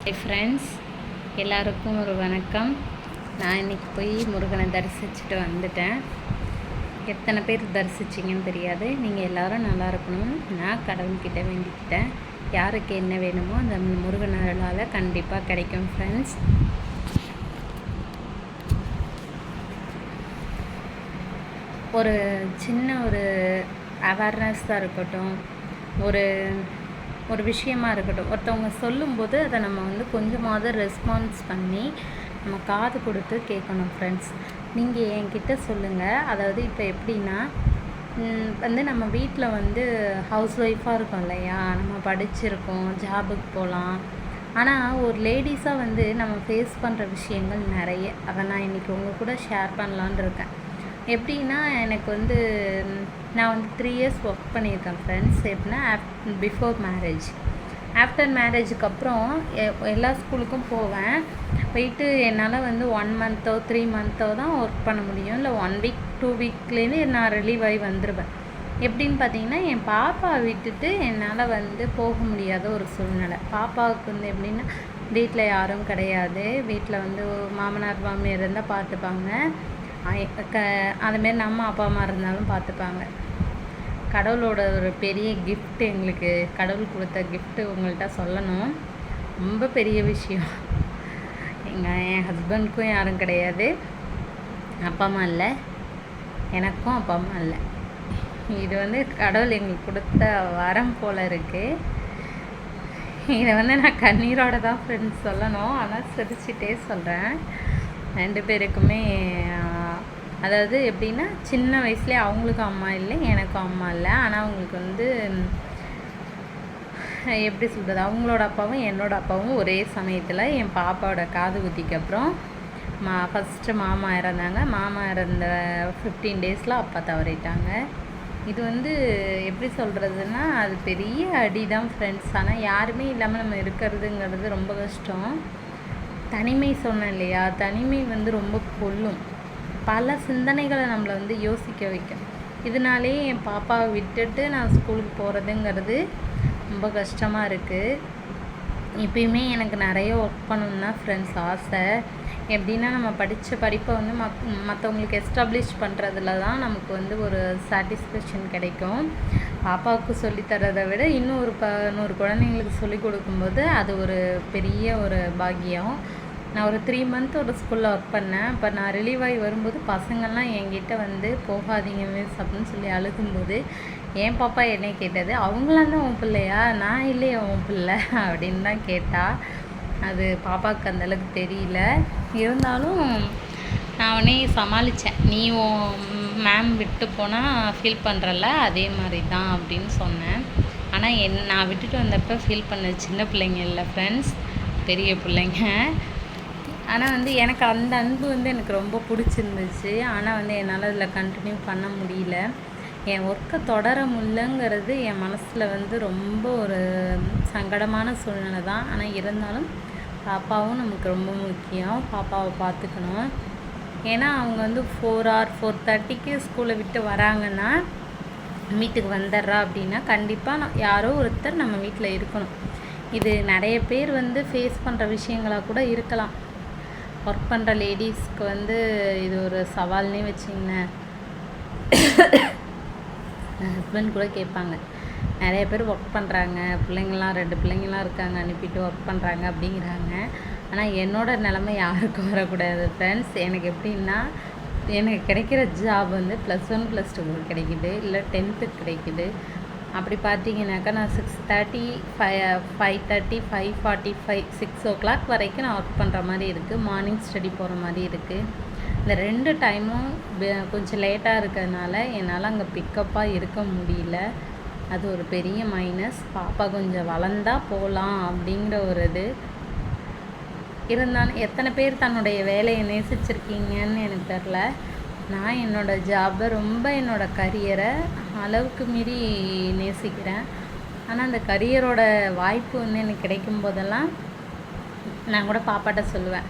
Hi friends, எல்லாருக்கும் ஒரு வணக்கம். நான் இன்றைக்கி போய் முருகனை தரிசிச்சுட்டு வந்துட்டேன். எத்தனை பேர் தரிசிச்சிங்கன்னு தெரியாது. நீங்கள் எல்லோரும் நல்லா இருக்கணும். நான் கடவுள்கிட்ட வேண்டிக்கிட்டேன். யாருக்கு என்ன வேணுமோ அந்த முருகன் அருளால் கண்டிப்பாக கிடைக்கும் ஃப்ரெண்ட்ஸ். ஒரு சின்ன ஒரு அவேர்னஸாக இருக்கட்டும், ஒரு விஷயமா இருக்கட்டும், ஒருத்தவங்க சொல்லும்போது அதை நம்ம கொஞ்சமாவது ரெஸ்பான்ஸ் பண்ணி நம்ம காது கொடுத்து கேட்கணும் ஃப்ரெண்ட்ஸ். நீங்கள் என்கிட்ட சொல்லுங்கள். அதாவது இப்போ எப்படின்னா நம்ம வீட்டில் ஹவுஸ் ஒய்ஃபாக இருக்கோம் இல்லையா, நம்ம படிச்சிருக்கோம், ஜாபுக்கு போகலாம். ஆனால் ஒரு லேடிஸாக நம்ம ஃபேஸ் பண்ணுற விஷயங்கள் நிறைய. அதை நான் இன்றைக்கி உங்கள் கூட ஷேர் பண்ணலான்னு இருக்கேன். எப்படின்னா எனக்கு நான் 3 இயர்ஸ் ஒர்க் பண்ணியிருக்கேன் ஃப்ரெண்ட்ஸ். எப்படின்னா பிஃபோர் மேரேஜ். ஆஃப்டர் மேரேஜுக்கு அப்புறம் எல்லா ஸ்கூலுக்கும் போவேன். போயிட்டு என்னால் 1 மந்த்தோ 3 மந்த்தோ தான் ஒர்க் பண்ண முடியும். இல்லை 1 வீக் 2 வீக்லேருந்து நான் ரிலீவ் ஆகி வந்துடுவேன். எப்படின்னு பார்த்தீங்கன்னா, என் பாப்பாவை விட்டுட்டு என்னால் போக முடியாத ஒரு சூழ்நிலை. பாப்பாவுக்கு எப்படின்னா வீட்டில் யாரும் கிடையாது. வீட்டில் மாமனார் மாமியார் இருந்தால் பார்த்துப்பாங்க. அதுமாரி நம்ம அப்பா அம்மா இருந்தாலும் பார்த்துப்பாங்க. கடவுளோட ஒரு பெரிய கிஃப்ட், எங்களுக்கு கடவுள் கொடுத்த கிஃப்ட்டு உங்கள்கிட்ட சொல்லணும். ரொம்ப பெரிய விஷயம். என் ஹஸ்பண்டுக்கும் யாரும் கிடையாது, அப்பா அம்மா இல்லை, எனக்கும் அப்பா அம்மா இல்லை. இது கடவுள் எங்களுக்கு கொடுத்த வரம் போல் இருக்குது. இதை நான் கண்ணீரோடு தான் ஃப்ரெண்ட்ஸ் சொல்லணும். ஆனால் சிரிச்சிட்டே சொல்கிறேன். 2 பேருக்குமே அதாவது எப்படின்னா, சின்ன வயசுலேயே அவங்களுக்கும் அம்மா இல்லை, எனக்கும் அம்மா இல்லை. ஆனால் அவங்களுக்கு எப்படி சொல்கிறது, அவங்களோட அப்பாவும் என்னோட அப்பாவும் ஒரே சமயத்தில் என் பாப்பாவோட காது குத்திக்கு அப்புறம் ஃபஸ்ட்டு மாமா இறந்தாங்க. மாமா இறந்த 15 டேஸில் அப்பா தவறிட்டாங்க. இது எப்படி சொல்கிறதுன்னா, அது பெரிய அடி தான் ஃப்ரெண்ட்ஸ். ஆனால் யாருமே இல்லாமல் நம்ம இருக்கிறதுங்கிறது ரொம்ப கஷ்டம். தனிமை சொன்னேன் இல்லையா, தனிமை ரொம்ப கொல்லும். பல சிந்தனைகளை நம்மளை யோசிக்க வைக்கும். இதனாலே என் பாப்பாவை விட்டுட்டு நான் ஸ்கூலுக்கு போகிறதுங்கிறது ரொம்ப கஷ்டமாக இருக்குது. இப்பயுமே எனக்கு நிறைய ஒர்க் பண்ணணுன்னு தான் ஃப்ரெண்ட்ஸ் ஆசை. எப்படின்னா, நம்ம படித்த படிப்பை மற்றவங்களுக்கு எஸ்டாப்ளிஷ் பண்ணுறதுல தான் நமக்கு ஒரு சாட்டிஸ்ஃபேக்ஷன் கிடைக்கும். பாப்பாவுக்கு சொல்லித்தரதை விட இன்னும் ஒரு 100 குழந்தைங்களுக்கு சொல்லிக் கொடுக்கும்போது அது ஒரு பெரிய ஒரு பாக்கியம். நான் ஒரு 3 மந்த் ஒரு ஸ்கூலில் ஒர்க் பண்ணேன். இப்போ நான் ரிலீவ் ஆகி வரும்போது பசங்கள்லாம் என்கிட்ட போகாதீங்க மிஸ் அப்படின்னு சொல்லி அழுகும்போது என் பாப்பா என்னை கேட்டது, அவங்களாம் தான் உன் பிள்ளையா, நான் இல்லையா உன் பிள்ளை அப்படின்னு தான் கேட்டா. அது பாப்பாவுக்கு அந்தளவுக்கு தெரியல. இருந்தாலும் நான் உடனே சமாளித்தேன். நீ உன் மேம் விட்டு போனால் ஃபீல் பண்ணுறல, அதே மாதிரி தான் அப்படின்னு சொன்னேன். ஆனால் நான் விட்டுட்டு வந்தப்போ ஃபீல் பண்ண சின்ன பிள்ளைங்க இல்லை ஃப்ரெண்ட்ஸ், பெரிய பிள்ளைங்க. ஆனால் எனக்கு அந்த அன்பு எனக்கு ரொம்ப பிடிச்சிருந்துச்சு. ஆனால் என்னால் அதில் கண்டினியூ பண்ண முடியல. என் ஒர்க்கை தொடர முடியலங்கிறது என் மனசில் ரொம்ப ஒரு சங்கடமான சூழ்நிலை தான். ஆனால் இருந்தாலும் பாப்பாவும் நமக்கு ரொம்ப முக்கியம். பாப்பாவை பார்த்துக்கணும். ஏன்னா அவங்க 4 or 4:30க்கு ஸ்கூலை விட்டு வராங்கன்னா வீட்டுக்கு வந்துடுறா அப்படின்னா கண்டிப்பாக யாரோ ஒருத்தர் நம்ம வீட்டில் இருக்கணும். இது நிறைய பேர் ஃபேஸ் பண்ணுற விஷயங்களாக கூட இருக்கலாம். ஒர்க் பண்ணுற லேடிஸ்க்கு இது ஒரு சவால்னே வச்சிங்களேன். என் ஹஸ்பண்ட் கூட கேட்பாங்க, நிறைய பேர் ஒர்க் பண்ணுறாங்க, பிள்ளைங்களாம் 2 பிள்ளைங்களாம் இருக்காங்க, அனுப்பிட்டு ஒர்க் பண்ணுறாங்க அப்படிங்கிறாங்க. ஆனால் என்னோடய நிலைமை யாருக்கும் வரக்கூடாது ஃப்ரெண்ட்ஸ். எனக்கு எப்படின்னா, எனக்கு கிடைக்கிற ஜாப் +1 +2 கிடைக்குது, இல்லை 10th கிடைக்குது. அப்படி பார்த்தீங்கன்னாக்கா நான் 6:30 5:30 5:45 6 o'clock வரைக்கும் நான் ஒர்க் பண்ணுற மாதிரி இருக்குது. மார்னிங் ஸ்டடி போகிற மாதிரி இருக்குது. இந்த 2 டைமும் கொஞ்சம் லேட்டாக இருக்கிறதுனால என்னால் அங்கே பிக்கப்பாக இருக்க முடியல. அது ஒரு பெரிய மைனஸ். பாப்பா கொஞ்சம் வளர்ந்தா போகலாம் அப்படிங்கிற ஒரு இது இருந்தாலும், எத்தனை பேர் தன்னுடைய வேலையை நேசிச்சிருக்கீங்கன்னு எனக்கு தெரில. நான் என்னோடய ஜாபை ரொம்ப, என்னோடய கரியரை அளவுக்கு மீறி நேசிக்கிறேன். ஆனால் அந்த கரியரோட வாய்ப்பு எனக்கு கிடைக்கும் போதெல்லாம் நான் கூட பாப்பாட்ட சொல்லுவேன்,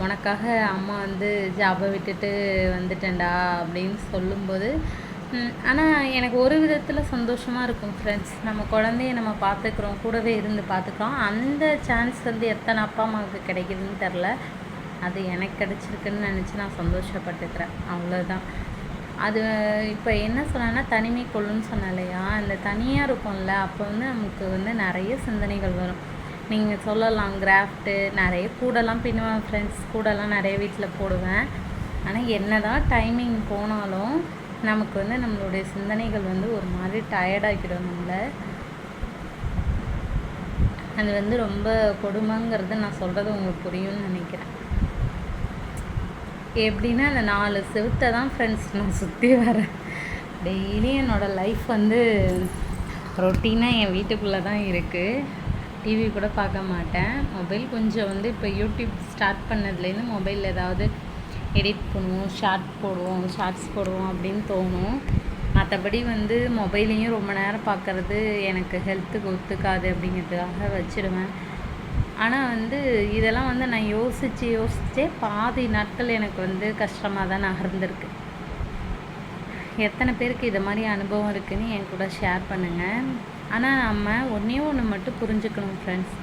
உனக்காக அம்மா ஜாபை விட்டுட்டு வந்துட்டேன்டா அப்படின்னு சொல்லும்போது ஆனால் எனக்கு ஒரு விதத்தில் சந்தோஷமாக இருக்கும் ஃப்ரெண்ட்ஸ். நம்ம குழந்தைய நம்ம பார்த்துக்குறோம், கூடவே இருந்து பார்த்துக்குறோம். அந்த சான்ஸ் வந்து எத்தனை அப்பா அம்மாவுக்கு கிடைக்குதுன்னு தெரில. அது எனக்கு கிடச்சிருக்குன்னு நினச்சி நான் சந்தோஷப்பட்டுக்கிறேன், அவ்வளோதான். அது இப்போ என்ன சொன்னேன்னா, தனிமை கொள்ளுன்னு சொன்னேன் இல்லையா? அந்த தனியாக இருக்கும்ல, அப்போ வந்து நமக்கு வந்து நிறைய சிந்தனைகள் வரும். நீங்கள் சொல்லலாம் கிராஃப்ட்டு நிறைய கூடலாம் பின்னுவேன் ஃப்ரெண்ட்ஸ். கூடலாம் நிறைய வீட்டில் போடுவேன். ஆனால் என்ன தான் டைமிங் போனாலும் நமக்கு வந்து நம்மளுடைய சிந்தனைகள் வந்து ஒரு மாதிரி டயர்டாகிடும் நம்மளை. அது வந்து ரொம்ப கொடுமைங்கிறது நான் சொல்கிறது உங்களுக்கு புரியும்னு நினைக்கிறேன். எப்படின்னா அந்த 4 செவுத்தை தான் ஃப்ரெண்ட்ஸ் நான் சுற்றி வரேன். டெய்லி என்னோடய லைஃப் வந்து ரொட்டீனாக என் வீட்டுக்குள்ளே தான் இருக்குது. டிவி கூட பார்க்க மாட்டேன். மொபைல் கொஞ்சம் வந்து இப்போ யூடியூப் ஸ்டார்ட் பண்ணதுலேருந்து மொபைலில் ஏதாவது எடிட் பண்ணுவோம், ஷார்ட்ஸ் போடுவோம் அப்படின்னு தோணும். மற்றபடி வந்து மொபைலையும் ரொம்ப நேரம் பார்க்குறது எனக்கு ஹெல்த்துக்கு ஒத்துக்காது அப்படிங்கிறதுக்காக வச்சுடுவேன். ஆனால் வந்து இதெல்லாம் வந்து நான் யோசித்தே பாதி நாட்கள் எனக்கு வந்து கஷ்டமாக தான் நகர்ந்துருக்கு. எத்தனை பேருக்கு இது மாதிரி அனுபவம் இருக்குதுன்னு என் கூட ஷேர் பண்ணுங்கள். ஆனால் நம்ம ஒன்றே ஒன்று மட்டும் புரிஞ்சுக்கணும் ஃப்ரெண்ட்ஸ்.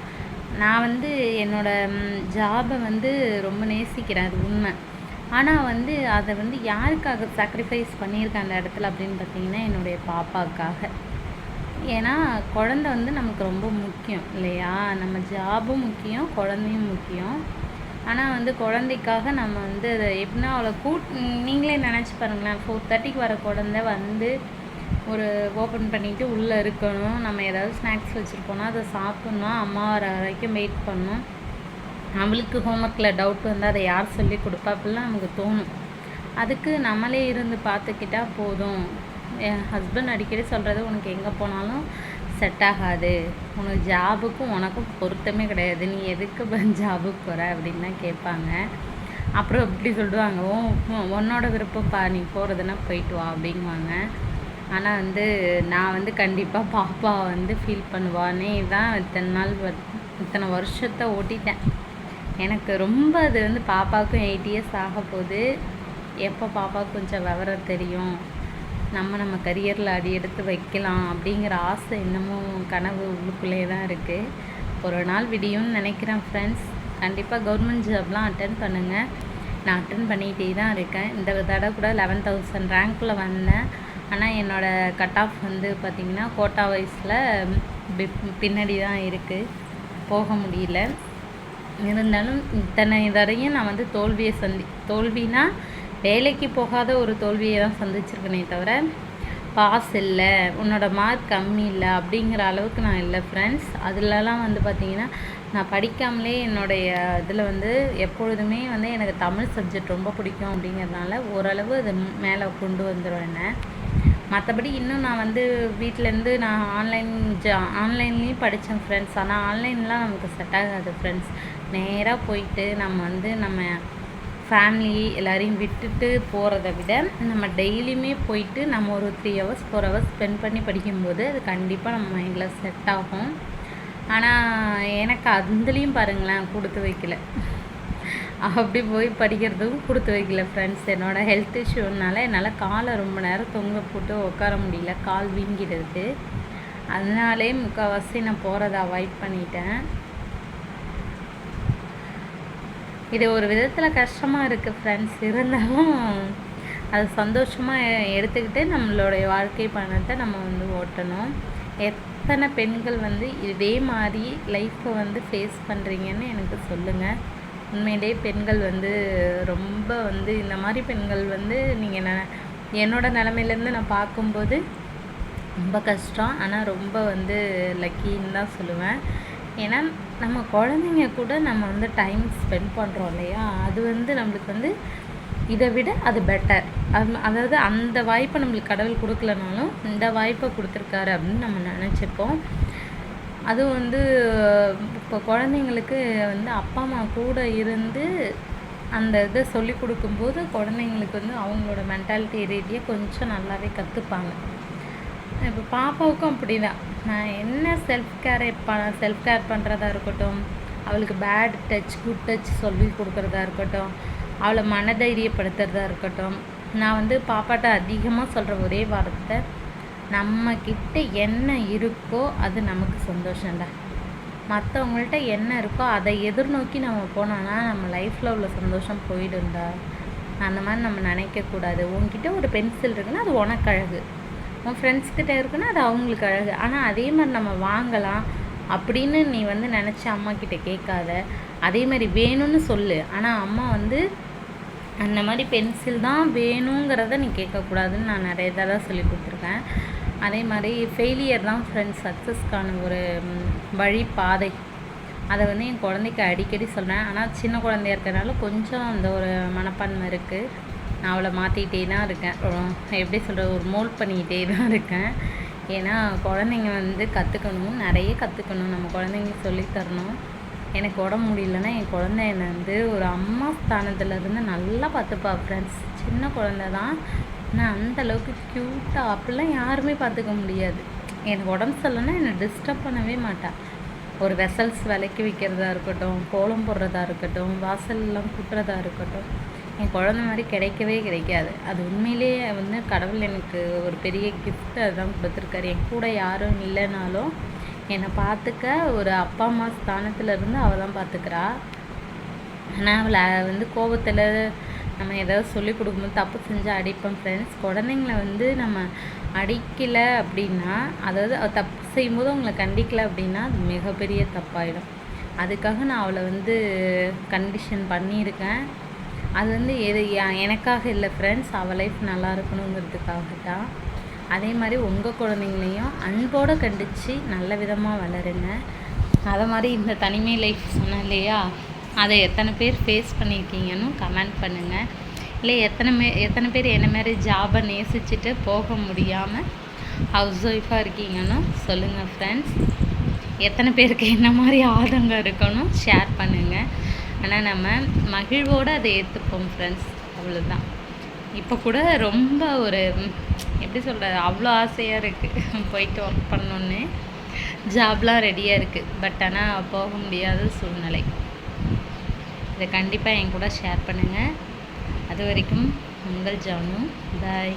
நான் வந்து என்னோடய ஜாபை வந்து ரொம்ப நேசிக்கிறேன், அது உண்மை. ஆனால் வந்து அதை வந்து யாருக்காக சாக்ரிஃபைஸ் பண்ணியிருக்கேன் அந்த இடத்துல அப்படின்னு பார்த்தீங்கன்னா, என்னுடைய பாப்பாவுக்காக. ஏன்னா குழந்த வந்து நமக்கு ரொம்ப முக்கியம் இல்லையா? நம்ம ஜாபும் முக்கியம், குழந்தையும் முக்கியம். ஆனால் வந்து குழந்தைக்காக நம்ம வந்து அதை எப்படின்னா அவளை நீங்களே நினச்சி பாருங்களேன். 4:30க்கு வர குழந்த வந்து ஒரு ஓப்பன் பண்ணிவிட்டு உள்ளே இருக்கணும். நம்ம ஏதாவது ஸ்நாக்ஸ் வச்சுருக்கோன்னா அதை சாப்பிட்ணும். அம்மா வர வரைக்கும் வெயிட் பண்ணணும். அவளுக்கு ஹோம்ஒர்க்கில் டவுட் வந்து அதை யார் சொல்லி கொடுப்பா அப்படிலாம் நமக்கு தோணும். அதுக்கு நம்மளே இருந்து பார்த்துக்கிட்டால் போதும். என் ஹஸ்பண்ட் அடிக்கடி சொல்கிறது, உனக்கு எங்கே போனாலும் செட் ஆகாது, உனக்கு ஜாபுக்கும் உனக்கும் பொருத்தமே கிடையாது, நீ எதுக்கு ஜாபுக்கு போகிற அப்படின்னு தான் கேட்பாங்க. அப்புறம் இப்படி சொல்லுவாங்க, உன்னோட விருப்பம்ப்பா, நீ போகிறதுனா போயிட்டு வா அப்படிங்குவாங்க. ஆனால் வந்து நான் வந்து கண்டிப்பாக பாப்பா வந்து ஃபீல் பண்ணுவானே தான் இத்தனை வருஷத்தை ஓட்டிட்டேன். எனக்கு ரொம்ப அது வந்து பாப்பாவுக்கும் 8 இயர்ஸ் ஆக போகுது. எப்போ பாப்பாவுக்கு கொஞ்சம் விவரம் தெரியும், நம்ம கரியரில் அடி எடுத்து வைக்கலாம் அப்படிங்கிற ஆசை இன்னமும் கனவு உள்ளுக்குள்ளே தான் இருக்குது. ஒரு நாள் விடியும்னு நினைக்கிறேன் ஃப்ரெண்ட்ஸ். கண்டிப்பாக கவர்மெண்ட் ஜாப்லாம் அட்டன் பண்ணுங்கள். நான் அட்டன் பண்ணிகிட்டே தான் இருக்கேன். இந்த தடவை கூட 11,000 ரேங்க்கில் வந்தேன். ஆனால் என்னோடய கட் ஆஃப் வந்து பார்த்திங்கன்னா கோட்டா வைஸில் பின்னாடி தான் இருக்குது, போக முடியல. இருந்தாலும் இத்தனை தடையும் நான் வந்து தோல்வினா வேலைக்கு போகாத ஒரு தோல்வியை தான் சந்திச்சிருக்கேனே தவிர, பாஸ் இல்லை, உன்னோட மார்க் கம்மி இல்லை அப்படிங்கிற அளவுக்கு நான் இல்லை ஃப்ரெண்ட்ஸ். அதிலலாம் வந்து பார்த்திங்கன்னா நான் படிக்காமலே என்னுடைய இதில் வந்து எப்பொழுதுமே வந்து எனக்கு தமிழ் சப்ஜெக்ட் ரொம்ப பிடிக்கும் அப்படிங்கிறதுனால ஓரளவு அது மேலே கொண்டு வந்துடுவேன். மற்றபடி இன்னும் நான் வந்து வீட்டிலேருந்து நான் ஆன்லைன்லேயும் படித்தேன் ஃப்ரெண்ட்ஸ். ஆனால் ஆன்லைன்லாம் நமக்கு செட் ஆகாது ஃப்ரெண்ட்ஸ். நேராக போயிட்டு நம்ம ஃபேமிலி எல்லோரையும் விட்டுட்டு போகிறத விட நம்ம டெய்லியுமே போயிட்டு நம்ம ஒரு 3 hours 4 hours ஸ்பெண்ட் பண்ணி படிக்கும்போது அது கண்டிப்பாக நம்ம மைண்டில் செட் ஆகும். ஆனால் எனக்கு அதுலேயும் பாருங்களேன் கொடுத்து வைக்கல. அப்படி போய் படிக்கிறதுக்கும் கொடுத்து வைக்கல ஃப்ரெண்ட்ஸ். என்னோடய ஹெல்த் இஷ்யூனால என்னால் காலை ரொம்ப நேரம் தொங்க போட்டு உட்கார முடியல, கால் வீங்கிடுது. அதனாலே முக்கால்வாசி நான் போகிறத அவாய்ட் பண்ணிட்டேன். இது ஒரு விதத்தில் கஷ்டமாக இருக்குது ஃப்ரெண்ட்ஸ். இருந்தாலும் அது சந்தோஷமாக எடுத்துக்கிட்டு நம்மளுடைய வாழ்க்கை பயணத்தை நம்ம வந்து ஓட்டணும். எத்தனை பெண்கள் வந்து இதே மாதிரி லைஃப்பை வந்து ஃபேஸ் பண்ணுறீங்கன்னு எனக்கு சொல்லுங்கள். உண்மையிலே பெண்கள் வந்து ரொம்ப வந்து இந்த மாதிரி பெண்கள் வந்து நீங்கள் என்னோடய நிலமையிலேருந்து நான் பார்க்கும்போது ரொம்ப கஷ்டம். ஆனால் ரொம்ப வந்து லக்கின்னு தான் சொல்லுவேன். ஏன்னா நம்ம குழந்தைங்க கூட நம்ம வந்து டைம் ஸ்பெண்ட் பண்ணுறோம் இல்லையா? அது வந்து நம்மளுக்கு வந்து இதை விட அது பெட்டர். அதாவது அந்த வாய்ப்பை நம்மளுக்கு கடவுள் கொடுக்கலனாலும் இந்த வாய்ப்பை கொடுத்துருக்காரு அப்படின்னு நம்ம நினச்சிப்போம். அதுவும் வந்து இப்போ குழந்தைங்களுக்கு வந்து அப்பா அம்மா கூட இருந்து அந்த இதை சொல்லி கொடுக்கும்போது குழந்தைங்களுக்கு வந்து அவங்களோட மென்டாலிட்டி ரீதியாக கொஞ்சம் நல்லாவே கற்றுப்பாங்க. இப்போ பாப்பாவுக்கும் அப்படி தான். நான் என்ன செல்ஃப் கேர் பண்ணுறதா இருக்கட்டும், அவளுக்கு பேட் டச் குட் டச் சொல்லி கொடுக்குறதா இருக்கட்டும், அவளை மனதைரியப்படுத்துறதா இருக்கட்டும், நான் வந்து பாப்பாட்ட அதிகமாக சொல்கிற ஒரே வார்த்தை, நம்மக்கிட்ட என்ன இருக்கோ அது நமக்கு சந்தோஷம்டா. மற்றவங்கள்ட்ட என்ன இருக்கோ அதை எதிர்நோக்கி நம்ம போனோன்னா நம்ம லைஃப்பில் உள்ள சந்தோஷம் போயிடும்டா. அந்த மாதிரி நம்ம நினைக்கக்கூடாது. உன்கிட்ட ஒரு பென்சில் இருக்குன்னா அது உனக்கு அழகு, உன் ஃப்ரெண்ட்ஸ்கிட்ட இருக்குன்னா அது அவங்களுக்கு அழகு. ஆனால் அதே மாதிரி நம்ம வாங்கலாம் அப்படின்னு நீ வந்து நினச்சி அம்மாக்கிட்ட கேட்காத. அதே மாதிரி வேணும்னு சொல்லு, ஆனால் அம்மா வந்து அந்த மாதிரி பென்சில் தான் வேணுங்கிறத நீ கேட்கக்கூடாதுன்னு நான் நிறைய தடவை சொல்லி கொடுத்துருக்கேன். அதே மாதிரி ஃபெயிலியர் தான் ஃப்ரெண்ட்ஸ் சக்ஸஸ்க்கான ஒரு வழிபாதை. அதை வந்து என் குழந்தைக்கு அடிக்கடி சொல்கிறேன். ஆனால் சின்ன குழந்தையா இருக்கிறனால கொஞ்சம் அந்த ஒரு மனப்பான்மை இருக்குது. நான் அவளை மாற்றிக்கிட்டே தான் இருக்கேன். எப்படி சொல்கிறது, ஒரு மோல்ட் பண்ணிக்கிட்டே தான் இருக்கேன். ஏன்னா குழந்தைங்க வந்து கற்றுக்கணும், நிறைய கற்றுக்கணும். நம்ம குழந்தைங்க சொல்லித்தரணும். எனக்கு உடம்பு முடியலன்னா என் குழந்தை என்னை வந்து ஒரு அம்மா ஸ்தானத்துலேருந்து நல்லா பார்த்துப்பா ஃப்ரெண்ட்ஸ். சின்ன குழந்தை தான், ஆனால் அந்தளவுக்கு க்யூட்டாக அப்படிலாம் யாருமே பார்த்துக்க முடியாது. எனக்கு உடம்பு சரியில்லைன்னா என்னை டிஸ்டர்ப் பண்ணவே மாட்டாள். ஒரு வெசல்ஸ் விலைக்கு வைக்கிறதா இருக்கட்டும், கோலம் போடுறதா இருக்கட்டும், வாசல்லாம் கூட்டுறதா இருக்கட்டும், என் குழந்த மாதிரி கிடைக்கவே கிடைக்காது. அது உண்மையிலேயே வந்து கடவுள் எனக்கு ஒரு பெரிய கிஃப்ட் அதுதான் கொடுத்துருக்காரு. என் கூட யாரும் இல்லைனாலும் என்னை பார்த்துக்க ஒரு அப்பா அம்மா ஸ்தானத்துலேருந்து அவள் தான் பார்த்துக்கிறா. ஆனால் அவளை வந்து கோபத்தில் நம்ம ஏதாவது சொல்லி கொடுக்கும்போது தப்பு செஞ்சால் அடிப்போம் ஃப்ரெண்ட்ஸ். குழந்தைங்கள வந்து நம்ம அடிக்கலை அப்படின்னா, அதாவது தப்பு செய்யும்போது அவங்கள கண்டிக்கலை அப்படின்னா அது மிகப்பெரிய தப்பாயிடும். அதுக்காக நான் அவளை வந்து கண்டிஷன் பண்ணியிருக்கேன். அது வந்து எனக்காக இல்லை ஃப்ரெண்ட்ஸ், அவள் லைஃப் நல்லா இருக்கணுங்கிறதுக்காக தான். அதே மாதிரி உங்கள் குழந்தைங்களையும் அன்போடு கண்டித்து நல்ல விதமாக வளருங்க. அதை மாதிரி இந்த தனிமை லைஃப் சொன்னேன் இல்லையா, அதை எத்தனை பேர் ஃபேஸ் பண்ணியிருக்கீங்கன்னு கமெண்ட் பண்ணுங்கள். இல்லை எத்தனை பேர் என்ன மாதிரி ஜாபை நேசிச்சுட்டு போக முடியாமல் ஹவுஸ் ஒய்ஃபாக இருக்கீங்கன்னு சொல்லுங்கள் ஃப்ரெண்ட்ஸ். எத்தனை பேருக்கு என்ன மாதிரி ஆதங்கம் இருக்கணும் ஷேர் பண்ணுங்கள். ஆனால் நம்ம மகிழ்வோடு அதை ஏற்றுப்போம் ஃப்ரெண்ட்ஸ், அவ்வளோதான். இப்போ கூட ரொம்ப ஒரு எப்படி சொல்கிறது, அவ்வளோ ஆசையாக இருக்குது போயிட்டு ஒர்க் பண்ணணுன்னு. ஜாப்லாம் ரெடியாக இருக்குது, பட் ஆனால் போக முடியாத சூழ்நிலை. இதை கண்டிப்பாக என் கூட ஷேர் பண்ணுங்கள். அது வரைக்கும் உங்கள் ஜானு, பாய்.